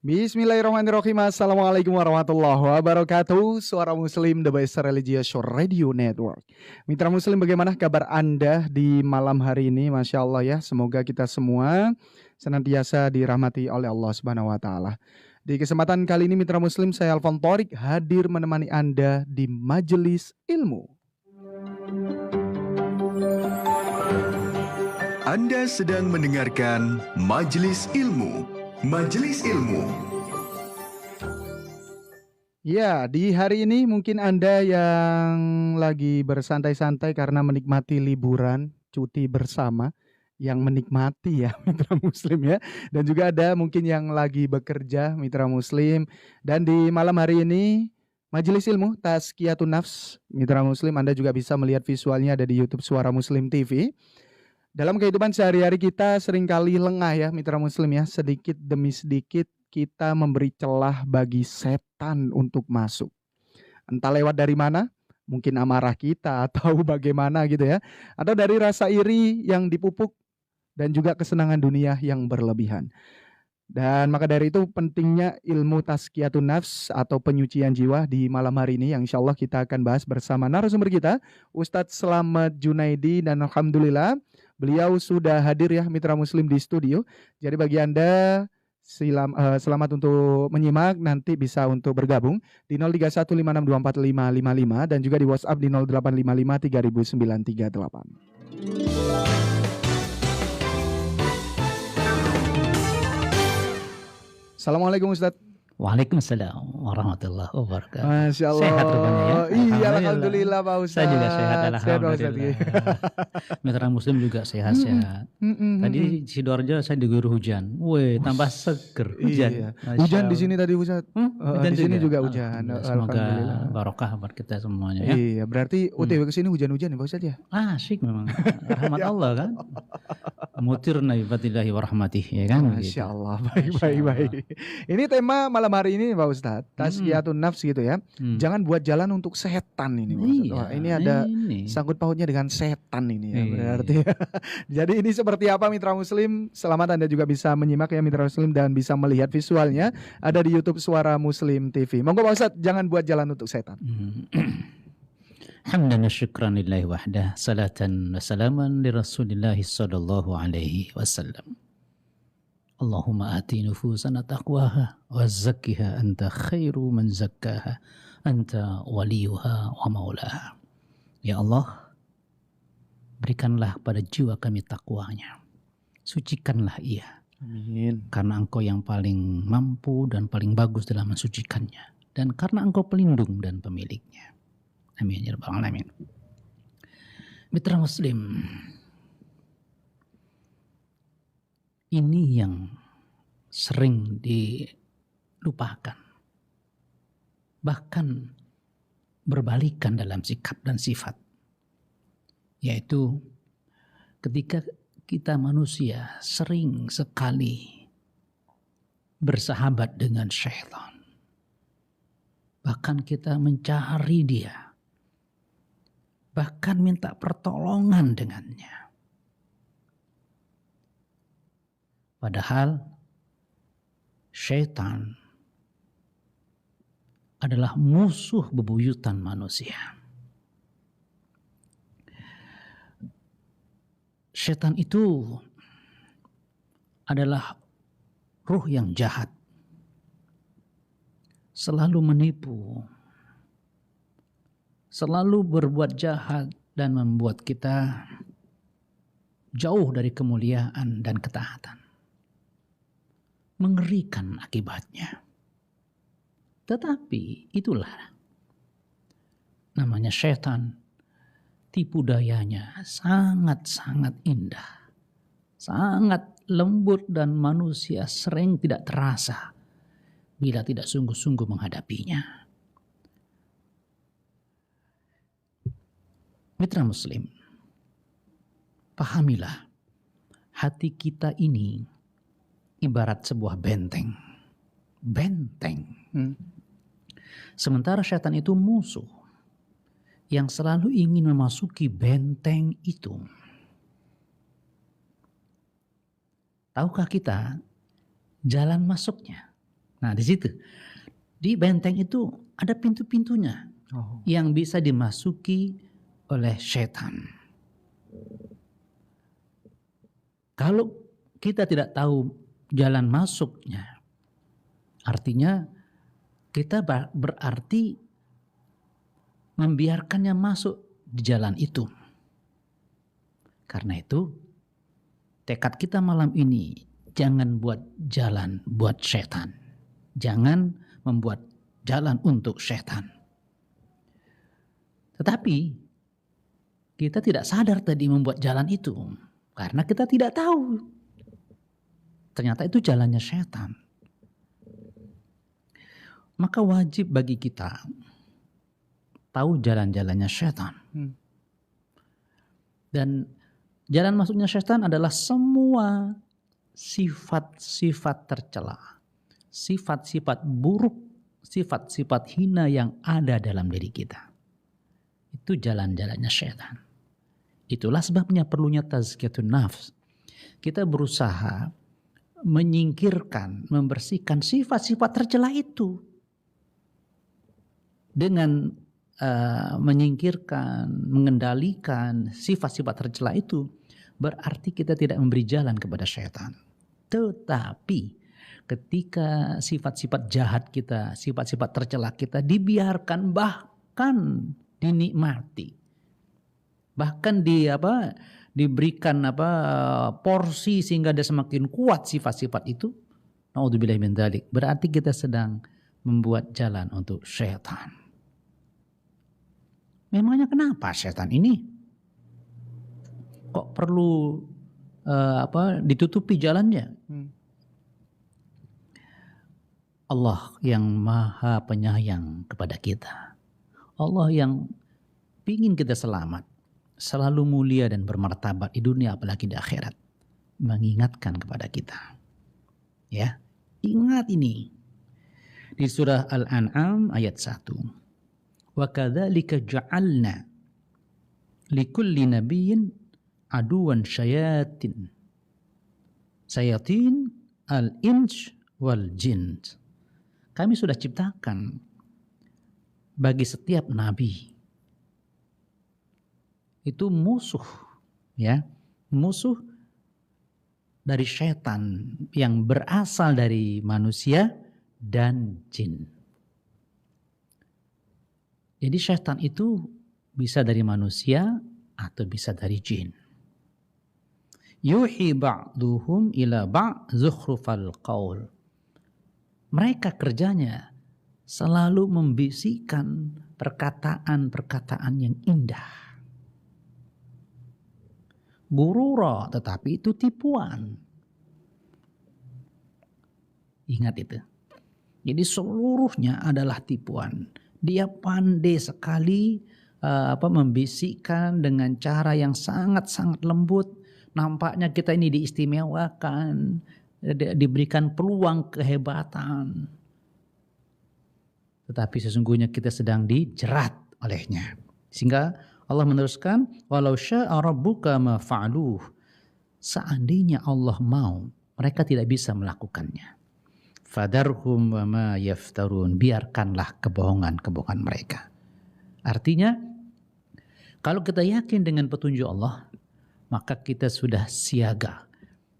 Bismillahirrahmanirrahim. Assalamualaikum warahmatullahi wabarakatuh. Suara Muslim, The Best Religious Radio Network. Mitra Muslim, bagaimana kabar Anda di malam hari ini? Masya Allah ya, semoga kita semua senantiasa dirahmati oleh Allah Subhanahu wa Ta'ala. Di kesempatan kali ini Mitra Muslim, saya Alfon Thorik hadir menemani Anda di Majelis Ilmu. Anda sedang mendengarkan Majelis Ilmu. Majelis Ilmu. Ya, di hari ini mungkin Anda yang lagi bersantai-santai karena menikmati liburan, cuti bersama, yang menikmati ya Mitra Muslim ya. Dan juga ada mungkin yang lagi bekerja Mitra Muslim. Dan di malam hari ini Majelis Ilmu Tazkiyatun Nafs Mitra Muslim, Anda juga bisa melihat visualnya ada di YouTube Suara Muslim TV. Dalam kehidupan sehari-hari kita seringkali lengah ya Mitra Muslim ya, sedikit demi sedikit kita memberi celah bagi setan untuk masuk. Entah lewat dari mana, mungkin amarah kita atau bagaimana gitu ya. Atau dari rasa iri yang dipupuk dan juga kesenangan dunia yang berlebihan. Dan maka dari itu pentingnya ilmu Tazkiyatun Nafs atau penyucian jiwa di malam hari ini yang insya Allah kita akan bahas bersama narasumber kita Ustadz Slamet Junaidi, dan alhamdulillah beliau sudah hadir ya Mitra Muslim di studio. Jadi bagi Anda selamat untuk menyimak, nanti bisa untuk bergabung di 0315624555 dan juga di WhatsApp di 0855300938. Assalamualaikum Ustadz. Waalaikumsalam warahmatullahi wabarakatuh. Masya Allah. Sehat rupanya ya. Iya, alhamdulillah Pak Ustadz. Saya juga sehat, alhamdulillah. Sehat, Mitra Muslim juga sehat-sehat. Tadi di Sidoarjo saya diguyur hujan. Wih, tambah seger hujan. Iya. Hujan di sini tadi Ustadz. Di sini juga hujan. Semoga barokah buat kita semuanya ya. Iya, berarti OTW ke sini hujan-hujan ya Pak Ustadz ya? Asyik memang. Rahmat Allah kan. Mutirna bi fadlillahi wa rahmatih ya kan. Masya Allah. Baik. Ini tema malam hari ini Pak Ustadz, Tazkiyatun Nafs gitu ya. Jangan buat jalan untuk setan ini Pak Ustadz. Wah, ini ada sangkut pautnya dengan setan ini ya berarti. Jadi ini seperti apa Mitra Muslim? Selamat Anda juga bisa menyimak ya Mitra Muslim dan bisa melihat visualnya ada di YouTube Suara Muslim TV. Monggo Pak Ustadz, jangan buat jalan untuk setan. Hamdan wa syukran lillahi wahdah, salatan wa salaman li rasulillahi sallallahu alaihi wasallam. Allahumma ati nufusana taqwaha wa zakkiha anta khairu man zakkaha anta waliyuha wa maulaha. Ya Allah, berikanlah pada jiwa kami takwanya, sucikanlah ia. Amin. Karena Engkau yang paling mampu dan paling bagus dalam mensucikannya, dan karena Engkau pelindung dan pemiliknya. Amin ya rabbal alamin. Mitra Muslim, ini yang sering dilupakan, bahkan berbalikan dalam sikap dan sifat, yaitu ketika kita manusia sering sekali bersahabat dengan syaitan, bahkan kita mencari dia, bahkan minta pertolongan dengannya. Padahal syaitan adalah musuh bebuyutan manusia. Syaitan itu adalah ruh yang jahat, selalu menipu, selalu berbuat jahat dan membuat kita jauh dari kemuliaan dan ketaatan. Mengerikan akibatnya. Tetapi itulah namanya syaitan. Tipu dayanya sangat-sangat indah, sangat lembut, dan manusia sering tidak terasa bila tidak sungguh-sungguh menghadapinya. Mitra Muslim, pahamilah, hati kita ini ibarat sebuah benteng. Sementara syaitan itu musuh yang selalu ingin memasuki benteng itu. Tahukah kita jalan masuknya? Nah, di situ. Di benteng itu ada pintu-pintunya Oh. yang bisa dimasuki oleh setan. Kalau kita tidak tahu jalan masuknya, artinya kita berarti membiarkannya masuk di jalan itu. Karena itu, tekad kita malam ini, jangan buat jalan buat setan. Jangan membuat jalan untuk setan. Tetapi, kita tidak sadar tadi membuat jalan itu. Karena kita tidak tahu. Ternyata itu jalannya setan. Maka wajib bagi kita tahu jalan-jalannya setan. Dan jalan masuknya setan adalah semua sifat-sifat tercela, sifat-sifat buruk, sifat-sifat hina yang ada dalam diri kita. Itu jalan-jalannya setan. Itulah sebabnya perlunya tazkiyatun nafs. Kita berusaha menyingkirkan, membersihkan sifat-sifat tercela itu. Dengan menyingkirkan, mengendalikan sifat-sifat tercela itu, berarti kita tidak memberi jalan kepada syaitan. Tetapi ketika sifat-sifat jahat kita, sifat-sifat tercela kita dibiarkan, bahkan dinikmati, bahkan diberikan porsi sehingga dia semakin kuat sifat-sifat itu, naudzubillahi min dzalik, berarti kita sedang membuat jalan untuk syaitan. Memangnya kenapa syaitan ini kok perlu ditutupi jalannya? Allah yang maha penyayang kepada kita, Allah yang ingin kita selamat, selalu mulia dan bermartabat di dunia apalagi di akhirat, mengingatkan kepada kita. Ya, ingat ini. Di surah Al-An'am ayat 1. Wa kadzalika ja'alna likulli nabiyyin aduwan syayatin al-ins wal jin. Kami sudah ciptakan bagi setiap nabi itu musuh, ya, musuh dari syaitan yang berasal dari manusia dan jin. Jadi syaitan itu bisa dari manusia atau bisa dari jin. Yuhi ba'duhum ila ba' zukhrufal qaul. Mereka kerjanya selalu membisikkan perkataan-perkataan yang indah. Gurura, tetapi itu tipuan. Ingat itu. Jadi seluruhnya adalah tipuan. Dia pandai sekali membisikkan dengan cara yang sangat-sangat lembut. Nampaknya kita ini diistimewakan, diberikan peluang kehebatan. Tetapi sesungguhnya kita sedang dijerat olehnya. Sehingga Allah meneruskan, walau syaa rabbuka ma fa'aluh. Seandainya Allah mau, mereka tidak bisa melakukannya. Fadarhum wa ma yaftarun, biarkanlah kebohongan-kebohongan mereka. Artinya, kalau kita yakin dengan petunjuk Allah, maka kita sudah siaga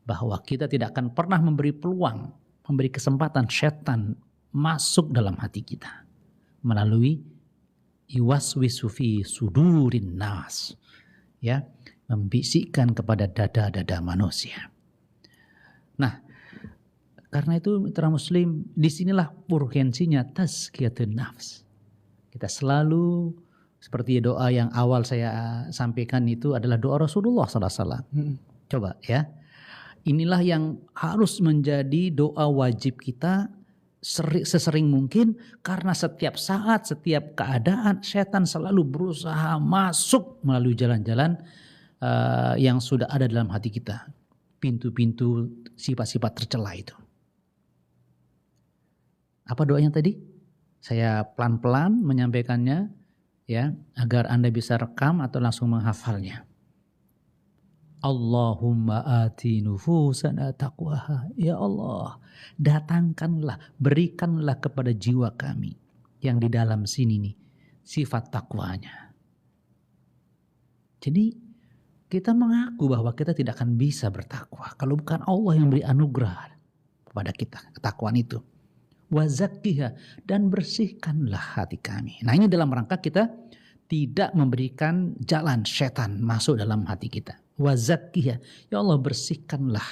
bahwa kita tidak akan pernah memberi peluang, memberi kesempatan setan masuk dalam hati kita melalui iwaswisu fi sudurin nas, ya, membisikkan kepada dada-dada manusia. Nah, karena itu mitra muslim, disinilah urgensinya tazkiyatun nafs. Kita selalu, seperti doa yang awal saya sampaikan itu adalah doa Rasulullah SAW. Coba ya, inilah yang harus menjadi doa wajib kita sesering mungkin, karena setiap saat, setiap keadaan setan selalu berusaha masuk melalui jalan-jalan yang sudah ada dalam hati kita, pintu-pintu sifat-sifat tercela itu. Apa doanya tadi? Saya pelan-pelan menyampaikannya, ya, agar Anda bisa rekam atau langsung menghafalnya. Allahumma ati nufusana taqwaha. Ya Allah, datangkanlah, berikanlah kepada jiwa kami yang di dalam sini nih sifat takwanya. Jadi kita mengaku bahwa kita tidak akan bisa bertakwa kalau bukan Allah yang beri anugerah kepada kita ketakwaan itu. Wa zakkiha, dan bersihkanlah hati kami. Nah, ini dalam rangka kita tidak memberikan jalan setan masuk dalam hati kita. Wa zakkiha, ya Allah bersihkanlah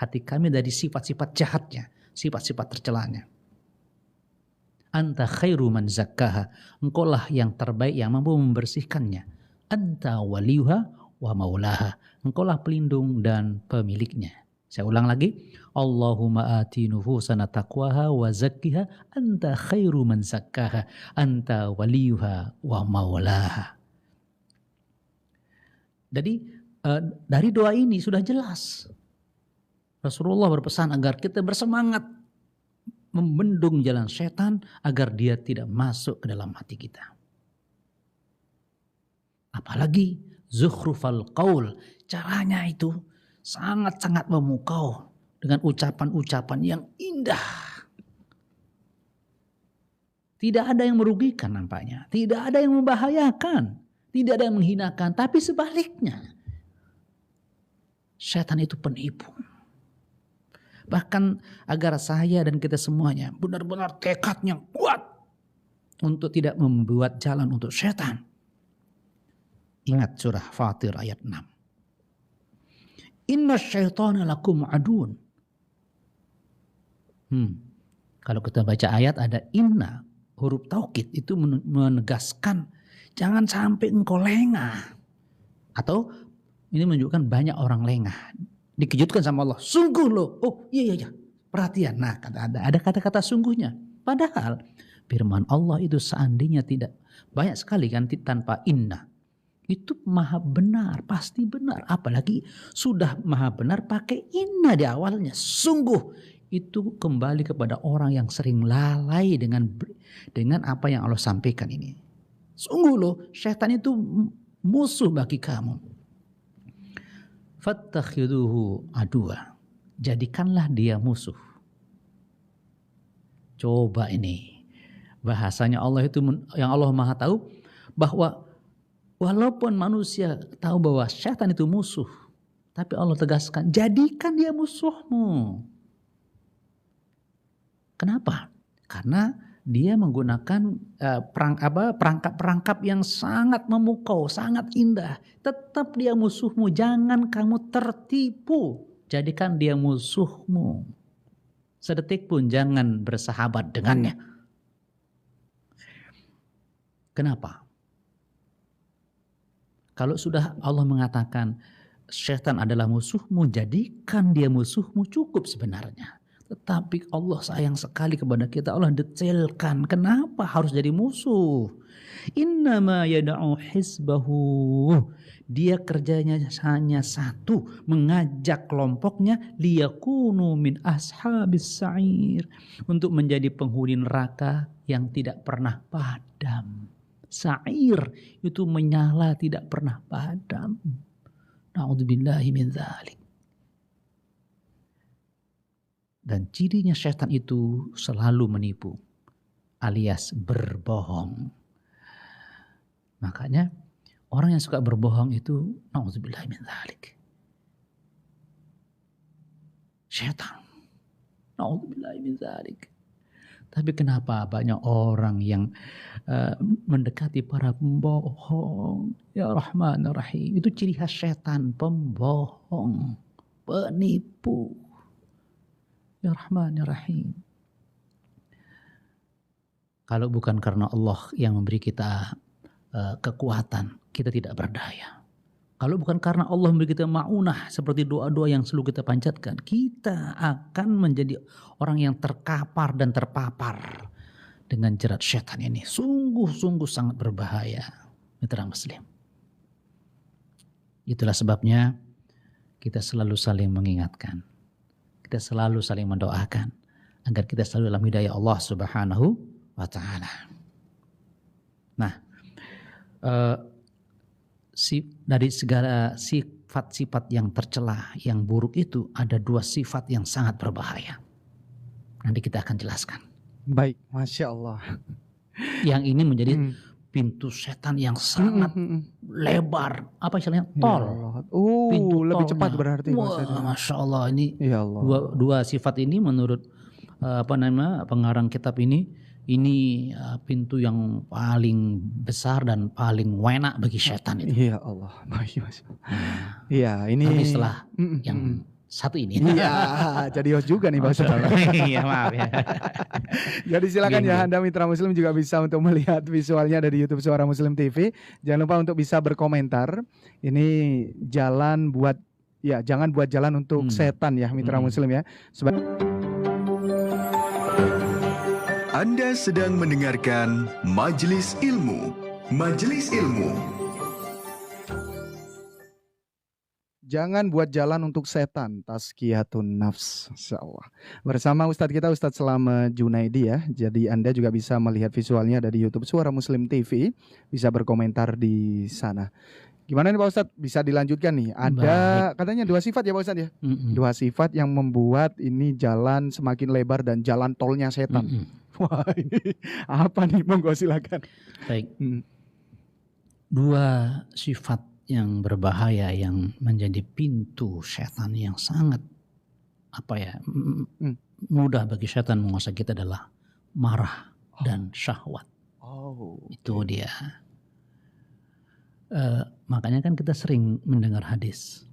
hati kami dari sifat-sifat jahatnya, sifat-sifat tercelanya. Anta khairu man zakkaha, engkaulah yang terbaik yang mampu membersihkannya. Anta waliyuha wa maulaha, engkaulah pelindung dan pemiliknya. Saya ulang lagi, Allahumma ati nufusana taqwaha wa zakkiha anta khairu man zakkaha anta waliyuha wa maulaha. Jadi dari doa ini sudah jelas Rasulullah berpesan agar kita bersemangat membendung jalan setan agar dia tidak masuk ke dalam hati kita. Apalagi zukhrufal qaul, caranya itu sangat-sangat memukau dengan ucapan-ucapan yang indah. Tidak ada yang merugikan nampaknya, tidak ada yang membahayakan, tidak ada yang menghinakan, tapi sebaliknya. Setan itu penipu. Bahkan agar saya dan kita semuanya benar-benar tekadnya kuat untuk tidak membuat jalan untuk setan. Ingat surah Fatir ayat 6. Inna syaitana lakum adun. Kalau kita baca ayat ada inna, huruf taukid itu menegaskan jangan sampai engkau lengah. Atau ini menunjukkan banyak orang lengah. Dikejutkan sama Allah. Sungguh loh. Oh iya. Perhatian. Nah ada kata-kata sungguhnya. Padahal firman Allah itu seandainya tidak. Banyak sekali kan tanpa inna. Itu maha benar. Pasti benar. Apalagi sudah maha benar pakai inna di awalnya. Sungguh. Itu kembali kepada orang yang sering lalai dengan apa yang Allah sampaikan ini. Sungguh loh. Syaitan itu musuh bagi kamu. Fattakhiduhu adua, jadikanlah dia musuh. Coba ini bahasanya Allah itu yang Allah Maha tahu bahwa walaupun manusia tahu bahwa syaitan itu musuh, tapi Allah tegaskan jadikan dia musuhmu. Kenapa? Karena dia menggunakan perangkap-perangkap yang sangat memukau, sangat indah. Tetap dia musuhmu, jangan kamu tertipu. Jadikan dia musuhmu. Sedetik pun jangan bersahabat dengannya. Kenapa? Kalau sudah Allah mengatakan syaitan adalah musuhmu, jadikan dia musuhmu, cukup sebenarnya. Tetapi Allah sayang sekali kepada kita. Allah detailkan kenapa harus jadi musuh. Innama yada'u hizbahu. Dia kerjanya hanya satu, mengajak kelompoknya liyakunu min ashabis sa'ir, untuk menjadi penghuni neraka yang tidak pernah padam. Sa'ir itu menyala tidak pernah padam. Na'udzubillahi min dzalik. Dan cirinya syaitan itu selalu menipu alias berbohong. Makanya orang yang suka berbohong itu na'udzubillahi min dzalik. Syaitan. Na'udzubillahi min dzalik. Tapi kenapa banyak orang yang mendekati para pembohong? Ya Rahman Rahim. Itu ciri khas syaitan, pembohong, penipu. Ya Rahman Ya Rahim. Kalau bukan karena Allah yang memberi kita kekuatan, kita tidak berdaya. Kalau bukan karena Allah memberi kita ma'unah seperti doa-doa yang selalu kita panjatkan, kita akan menjadi orang yang terkapar dan terpapar dengan jerat syaitan ini. Sungguh-sungguh sangat berbahaya, mitra muslim. Itulah sebabnya kita selalu saling mengingatkan. Kita selalu saling mendoakan agar kita selalu dalam hidayah Allah Subhanahu wa ta'ala. Nah, dari segala sifat-sifat yang tercela, yang buruk itu ada 2 sifat yang sangat berbahaya. Nanti kita akan jelaskan. Baik, Masya Allah. Yang ini menjadi Hmm. pintu setan yang sangat lebar. Apa istilahnya? Ya Tol. Allah. Pintu Lebih tolnya. cepat berarti Wah, maksudnya. Masya Allah, ini Ya Allah. dua sifat ini menurut pengarang kitab ini pintu yang paling besar dan paling enak bagi setan itu. Ya Allah. Masya Allah. Nah, Iya, ini tapi setelah Mm-mm. yang satu ini. Iya, jadi host juga nih Pak Ustadz. Iya, maaf ya. Jadi silakan ya Bingung. Anda mitra Muslim juga bisa untuk melihat visualnya dari YouTube Suara Muslim TV. Jangan lupa untuk bisa berkomentar. Ini jalan buat jangan buat jalan untuk setan ya mitra Muslim ya. Anda sedang mendengarkan Majelis Ilmu. Majelis Ilmu. Jangan buat jalan untuk setan, tazkiyatun nafs, insyaallah. Bersama Ustadz kita Ustadz Slamet Junaidi ya. Jadi Anda juga bisa melihat visualnya dari YouTube Suara Muslim TV, bisa berkomentar di sana. Gimana nih Pak Ustadz? Bisa dilanjutkan nih. Ada katanya 2 sifat ya Pak Ustadz ya. 2 sifat yang membuat ini jalan semakin lebar dan jalan tolnya setan. Wah, ini apa nih? Monggo silakan. Baik. 2 sifat yang berbahaya yang menjadi pintu setan yang sangat mudah bagi setan menguasai kita adalah marah dan syahwat. Itu dia. Makanya kan kita sering mendengar hadis.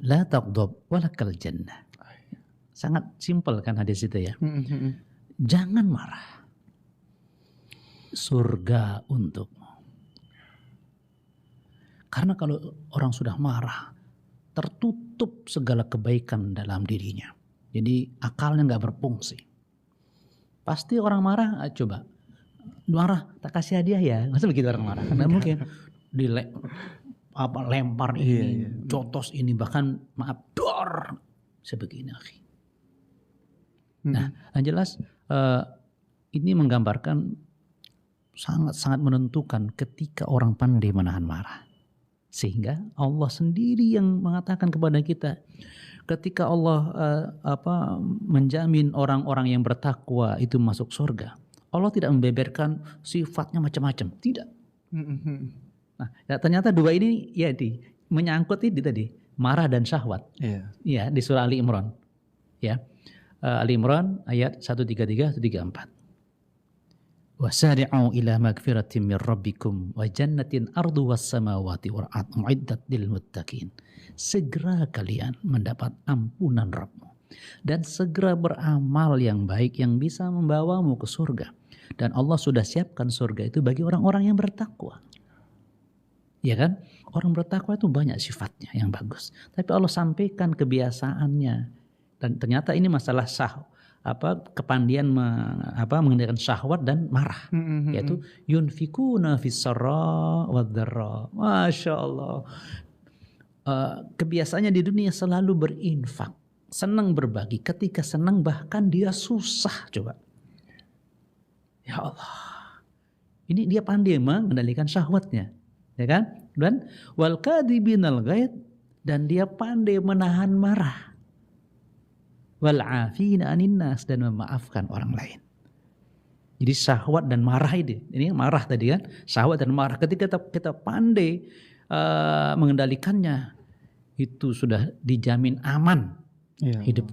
La taghdab walakal jannah. Sangat simpel kan hadis itu ya. Jangan marah. Surga untukmu. Karena kalau orang sudah marah, tertutup segala kebaikan dalam dirinya. Jadi akalnya nggak berfungsi. Pasti orang marah, coba marah tak kasih hadiah ya, masa begitu orang marah? Nggak mungkin. Lempar ini, jotos ini, bahkan maaf dor sebegini. Nah, yang jelas ini menggambarkan sangat-sangat menentukan ketika orang pandai menahan marah. Sehingga Allah sendiri yang mengatakan kepada kita, ketika Allah menjamin orang-orang yang bertakwa itu masuk surga, Allah tidak membeberkan sifatnya macam-macam, tidak. Nah, ternyata 2 ini menyangkut ini tadi, marah dan syahwat. Ya, di surah Ali Imran. Ya. Ali Imran ayat 133 134. Wasari'u ila magfiratin min rabbikum wa jannatin ardu was samawati wal ardh mu'iddat lil muttaqin. Segera kalian mendapat ampunan Rabbmu dan segera beramal yang baik yang bisa membawamu ke surga. Dan Allah sudah siapkan surga itu bagi orang-orang yang bertakwa. Ya kan? Orang bertakwa itu banyak sifatnya yang bagus. Tapi Allah sampaikan kebiasaannya. Dan ternyata ini masalah kepandian mengendalikan syahwat dan marah, yaitu yunfikuna fis sarra wad dharra. Masya Allah. Kebiasaannya di dunia selalu berinfak, senang berbagi. Ketika senang bahkan dia susah, coba. Ya Allah. Ini dia pandai mengendalikan syahwatnya, ya kan? Dan wal kadhibinal ghaid, dan dia pandai menahan marah. Wal afina anin nas, dan memaafkan orang lain. Jadi syahwat dan marah ini marah tadi kan, syahwat dan marah ketika kita pandai mengendalikannya, itu sudah dijamin aman hidup.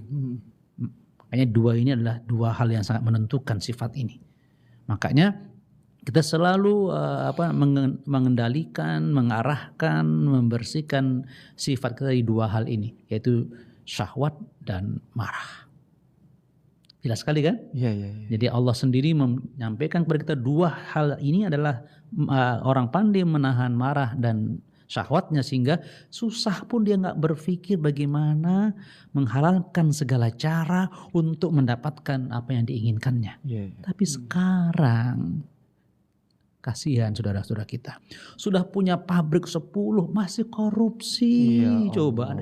Makanya 2 ini adalah 2 hal yang sangat menentukan sifat ini. Makanya kita selalu mengendalikan, mengarahkan, membersihkan sifat kita di 2 hal ini, yaitu syahwat dan marah. Jelas sekali kan? Iya. Jadi Allah sendiri menyampaikan kepada kita 2 hal ini adalah orang pandai menahan marah dan syahwatnya, sehingga susah pun dia nggak berpikir bagaimana menghalalkan segala cara untuk mendapatkan apa yang diinginkannya. Tapi sekarang kasihan saudara-saudara kita. Sudah punya pabrik 10 masih korupsi. Coba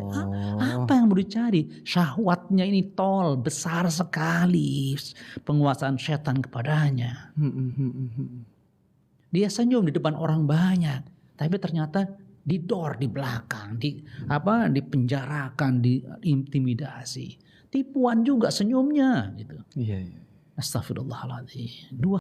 apa yang mau dicari? Syahwatnya ini tol besar sekali. Penguasaan setan kepadanya. Dia senyum di depan orang banyak. Tapi ternyata didor di belakang, dipenjarakan, diintimidasi. Tipuan juga senyumnya gitu. Iya, iya. Astagfirullahaladzim.